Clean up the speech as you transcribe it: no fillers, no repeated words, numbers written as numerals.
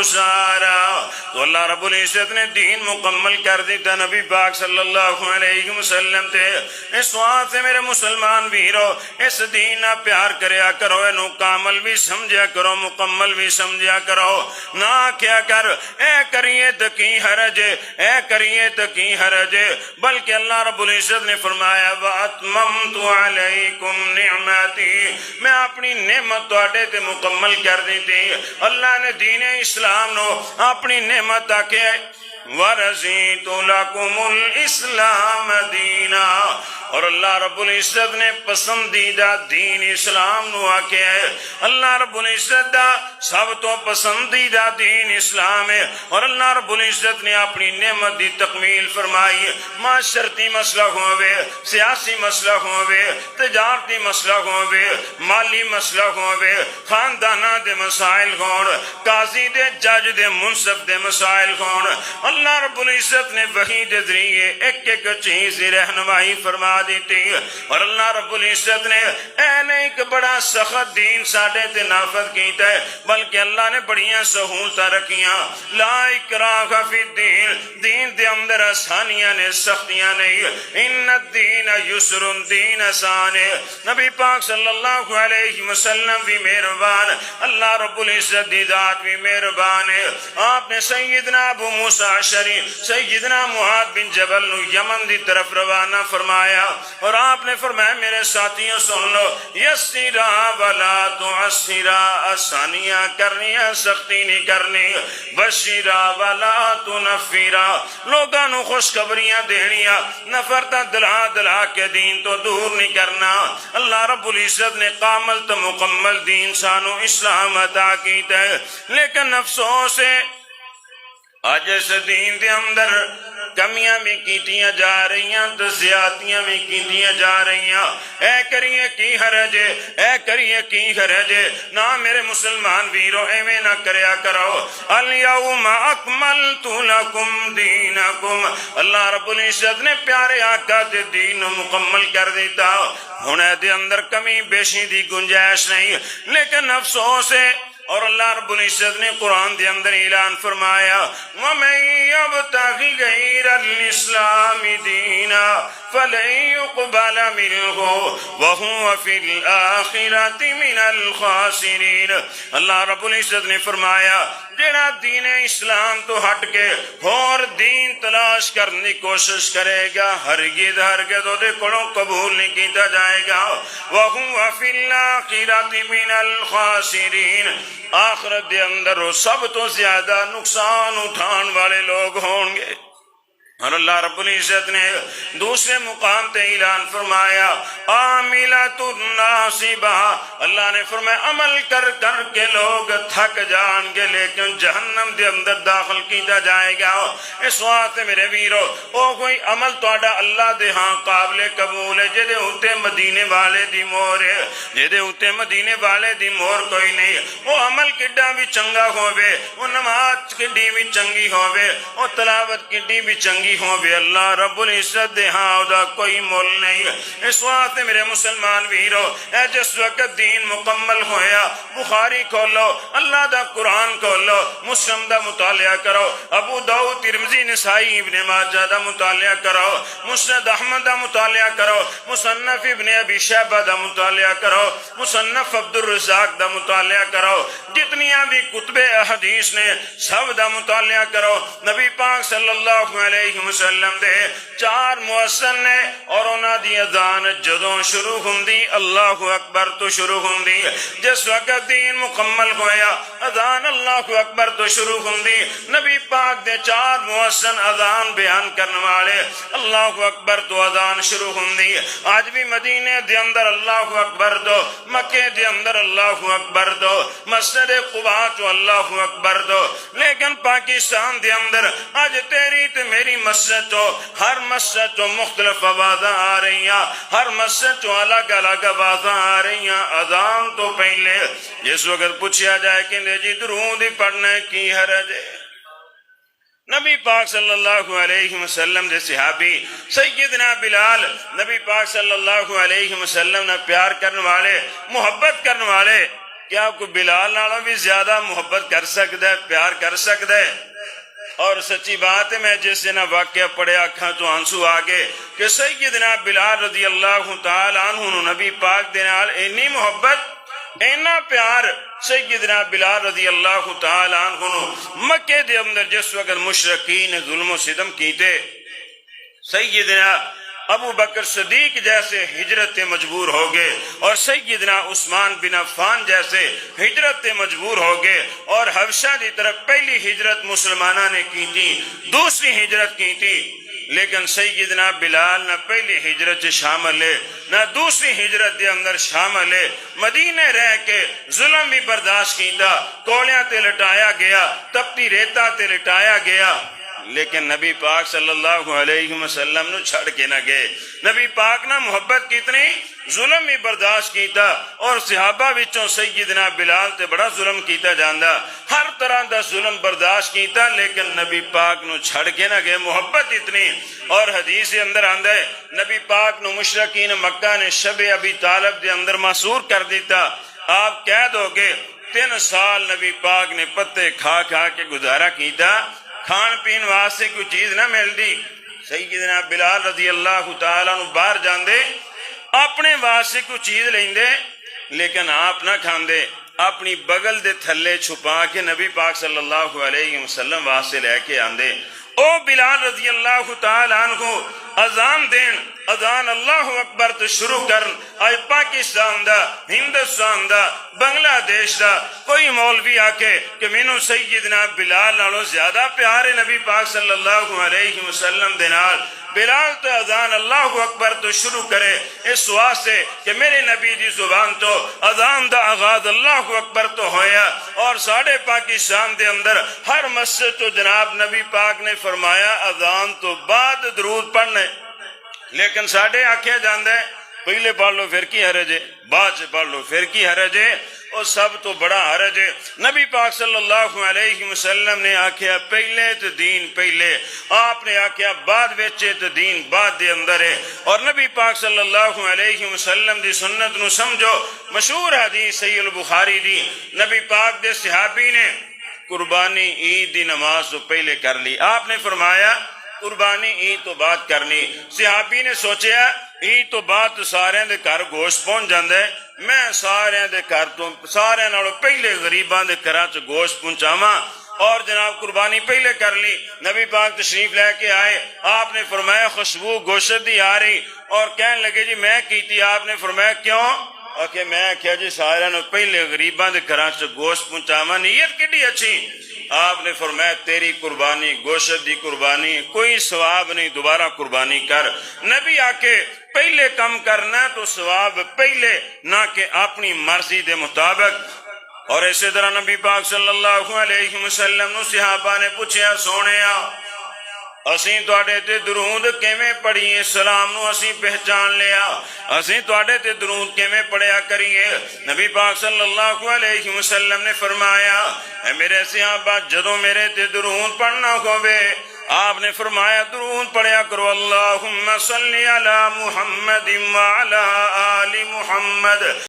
سارا. تو اللہ رب العزت نے دین مکمل کر دیتا نبی پاک صلی اللہ علیہ وسلم تے. اس واسطے میرے مسلمان ویرو اس دین نہ پیار کریا کرو, اینو کامل بھی سمجھیا کرو, مکمل بھی سمجھیا کرو. نہ کیا کر اے کریے تو کی حرج, اے کریے تو کی حرج, بلکہ اللہ رب العزت نے فرمایا وَأَتْمَمْتُ عَلَيْكُمْ نِعْمَتِي, میں اپنی نعمت تواڈے تے مکمل کر دی تھی. اللہ نے دین اسلام نو اپنی نعمت آکے وَرَزِيتُ لَكُمُ الْإِسْلَامَ دِينًا, اور اللہ رب العزت نے پسندیدہ دین اسلام نو آکے ہے. اللہ رب العزت دا سب تو پسندیدہ دین اسلام ہے, اور اللہ رب العزت نے اپنی نعمت دی تکمیل فرمائی. معاشرتی مسئلہ ہوئے, سیاسی مسئلہ ہوئے, تجارتی مسئلہ ہوئے, مالی مسئلہ ہوئے, خاندانہ دے مسائل ہون, قاضی دے جج دے منصف دے مسائل ہون, اللہ رب العزت نے وحی دے ذریعے ایک ایک چیز رہنمائی فرما دیتی. اور اللہ رب العزت نے ایک بڑا سخت دین ساڈے تے نافذ کیتا ہے, بلکہ اللہ نے بڑیاں سہولتاں رکھیاں. لا اکراہ فی الدین, دین دے اندر آسانیاں نے, سختیاں نہیں. ان الدین یسر, دین آسان ہے. نبی پاک صلی اللہ علیہ وسلم بھی مہربان, اللہ رب العزت دی ذات بھی مہربان ہے. آپ نے سیدنا ابو موسیٰ اشعری, سیدنا معاذ بن جبل نو یمن دی طرف روانہ فرمایا, اور آپ نے فرمایا میرے ساتھیوں سن لو, یسرا ولا تعسرا, آسانیاں کرنیاں سختی نہیں کرنی. بشرا ولا تنفرا, لوگاں نو خوشخبریاں دینیاں, نفرتاں دلا دلا کے دین تو دور نہیں کرنا. اللہ رب العزت نے کامل تو مکمل دین سانو اسلام عطا کیتا ہے, لیکن افسوس ہے آج اس دین دے اندر کمیاں بھی کیتیاں جا رہی ہیں تو زیادتیاں بھی کیتیاں جا رہی ہیں. اے کریے کی حرج, اے کریے کی حرج. نہ میرے مسلمان ویرو ایویں نہ کریا کرو. الیوم اکملت لکم دینکم, اللہ رب العزت نے پیارے آقا دے دین مکمل کر دیتا. ہن دے اندر کمی بیشی دی گنجائش نہیں, لیکن افسوس ہے. اور اللہ رب العزت نے قرآن دے اندر اعلان فرمایا وَمَن يَبْتَغِ غَيْرَ الْإِسْلَامِ دِينًا فَلَن يُقْبَلَ مِنْهُ وَهُوَ فِي الْآخِرَةِ مِنَ الْخَاسِرِينَ. اللہ رب العزت نے فرمایا جڑا دین اسلام تو ہٹ کے اور دین تلاش کرنے کی کوشش کرے گا ہرگز ہرگز دے کولوں قبول نہیں کیتا جائے گا. وَهُوَ فِي الْآخِرَةِ مِنَ الْخَاسِرِينَ, آخرت دے اندر وہ سب تو زیادہ نقصان اٹھان والے لوگ ہوں گے. اور اللہ رب العزت نے دوسرے مقام تے اعلان فرمایا عاملۃ ناصبہ, اللہ نے فرمایا عمل کر کر کے لوگ تھک جان گے لیکن جہنم دے اندر داخل کیتا جائے گا. اس واسطے میرے ویرو او کوئی عمل تہاڈا اللہ دے ہاں قابل قبول ہے جے دے اوتے مدینے والے دی مہر ہے, جے دے اوتے مدینے والے دی مہر کوئی نہیں. او عمل کڈا بھی چنگا ہووے, او نماز کڈی بھی چنگی ہووے, او تلاوت کڈی بھی چنگی ہووے, اللہ رب العزت دے ہاں دا کوئی مول نہیں. اس واسطے میرے مسلمان ویرو اے جس وقت دین مکمل ہویا بخاری کھولو, اللہ دا قرآن کھولو, مسلم دا مطالعہ کرو, ابو داؤد ترمذی نسائی ابن ماجہ دا مطالعہ کرو, مسند احمد دا مطالعہ کرو, مصنف ابن ابی شیبہ دا مطالعہ کرو, مصنف عبد الرزاق دا مطالعہ کرو, جتنیاں بھی کتب احادیث نے سب دا مطالعہ کرو. نبی پاک صلی اللہ علیہ وسلم دے 4 مؤذن نے, اور انہاں دی اذان جدوں شروع ہوندی اللہ اکبر تو شروع ہوندی. جس وقت دین مکمل ہویا اذان اللہ اکبر تو شروع ہوندی. نبی پاک دے 4 مؤذن اذان بیان کرنے والے اللہ اکبر تو اذان شروع ہوندی. آج بھی مدینے دے اندر اللہ اکبر دو, مکے دے اندر اللہ اکبر دو, مسجد قباء تو اللہ اکبر دو, لیکن پاکستان دے اندر آج تیری تے میری مسجد تو ہر مسجد تو مختلف آوازاں آ رہی ہیں, ہر مسجد تو الگ الگ آوازاں آ رہی ہیں. اذان تو پہلے جس وقت پوچھا جائے کہ جی درود پڑھنے کی حرج ہے, نبی پاک صلی اللہ علیہ وسلم دے صحابی سیدنا بلال, نبی پاک صلی اللہ علیہ وسلم نے پیار کرنے والے, محبت کرنے والے, کیا کوئی بلال نالوں بھی زیادہ محبت کر سکتا ہے، پیار کر سکتا ہے؟ اور سچی بات ہے، میں جس دن واقعہ پڑھیا اکھاں تو آنسو آگے کہ سیدنا بلال رضی اللہ تعالی عنہ نبی پاک دے نال اینی محبت، اینا پیار سیدنا بلال رضی اللہ تعالی عنہ مکے دے اندر جس وقت مشرکین ظلم و ستم کیتے، سیدنا ابو بکر صدیق جیسے ہجرت مجبور ہو گئے اور سیدنا عثمان بن عفان جیسے ہجرت مجبور ہو گئے، اور حبشہ دی طرف پہلی ہجرت مسلمانہ نے کی تھی، دوسری ہجرت کی تھی، لیکن سیدنا بلال نہ پہلی ہجرت شامل ہے نہ دوسری ہجرت دے اندر شامل ہے، مدینے رہ کے ظلم بھی برداشت کیتا، کولیاں تے لٹایا گیا، تپتی ریتا تے لٹایا گیا، لیکن نبی پاک صلی اللہ علیہ وسلم نو چھڑ کے نہ گئے۔ نبی پاک نہ محبت کتنی، ظلم ہی برداشت کیتا، اور صحابہ وچوں سیدنا بلال تے بڑا ظلم کیتا جاندا، ہر طرح دا ظلم برداشت کیتا، لیکن نبی پاک نو چھڑ کے نہ گئے، محبت اتنی۔ اور حدیث اندر آندا ہے نبی پاک نو مشرکین مکہ نے شب ابی طالب دے اندر محصور کر دیتا، آپ قید ہو گئے، 3 سال نبی پاک نے پتے کھا کھا کے گزارا کیتا، کھان پین واسطے کوئی چیز نہ مل دی۔ سیدنا بلال رضی اللہ تعالیٰ عنہ باہر جاندے، اپنے واسطے کوئی چیز لیندے، لیکن آپ نہ کھاندے، اپنی بغل دے تھلے چھپا کے نبی پاک صلی اللہ علیہ وسلم واسطے لے کے آندے۔ او بلال رضی اللہ تعالیٰ عنہ اذان دین، اذان اللہ اکبر تو شروع کرن، آج پاکستان دا، ہندوستان دا، بنگلہ دیش دا کوئی مولوی آکے کہ مینوں سیدنا بلال نالوں زیادہ پیار ہے نبی پاک صلی اللہ علیہ وسلم دے نال، بلال تو اذان اللہ اکبر تو شروع کرے اس واسطے کہ میرے نبی دی زبان تو اذان دا آغاز اللہ اکبر تو ہویا، اور ساڑھے پاکستان دے اندر ہر مسجد تو جناب نبی پاک نے فرمایا اذان تو بعد درود پڑھنے، لیکن ساڑھے آکھے جاندے پہلے پڑھ لو پھر کی حرج ہے، بعد سے پڑھ لو پھر کی حرج ہے، اور سب تو بڑا حرج ہے۔ نبی پاک صلی اللہ علیہ وسلم نے آکھیا پہلے تو دین پہلے، آپ نے آکھیا بعد ویچے تو دین بعد دے اندر ہے، اور نبی پاک صلی اللہ علیہ وسلم دی سنت نو سمجھو۔ مشہور حدیث صحیح البخاری دی، نبی پاک دے صحابی نے قربانی عید دی نماز تو پہلے کر لی، آپ نے فرمایا قربانی عید تو بعد کرنی۔ صحابی نے سوچیا عید تو بعد تو سارے دے گھر گوشت پہنچ جاندے، میں سارے دے گھر تو سارے نالوں پہلے غریباں دے گھراں چ گوشت پہنچاواں، اور جناب قربانی پہلے کر لی۔ نبی پاک تشریف لے کے آئے، آپ نے فرمایا خوشبو گوشت دی آ رہی، اور کہنے لگے جی میں کیتی، آپ نے فرمایا کیوں؟ کہ میں کہا جی سارے نو پہلے غریباں دے گھراں چ گوشت پہنچاواں، نیت کڈی اچھی۔ آپ نے فرمایا تیری قربانی گوشت دی قربانی کوئی ثواب نہیں، دوبارہ قربانی کر۔ نبی آکے پہلے کم کرنا تو ثواب پہلے، نہ کہ اپنی مرضی دے مطابق۔ اور اسی طرح نبی پاک صلی اللہ علیہ وسلم نو صحابہ نے پوچھیا سونیا اسیں تواڈے تے درود کیویں پڑھیے، سلام نو اسیں پہچان لیا، اسیں تواڈے تے درود کیویں پڑھیا کریے؟ نبی پاک صلی اللہ علیہ وسلم نے فرمایا اے میرے صحابہ جدوں میرے تے درود پڑھنا ہووے آپ نے فرمایا درود پڑھیا کرو اللہم صلی علی محمد وعلی آل محمد۔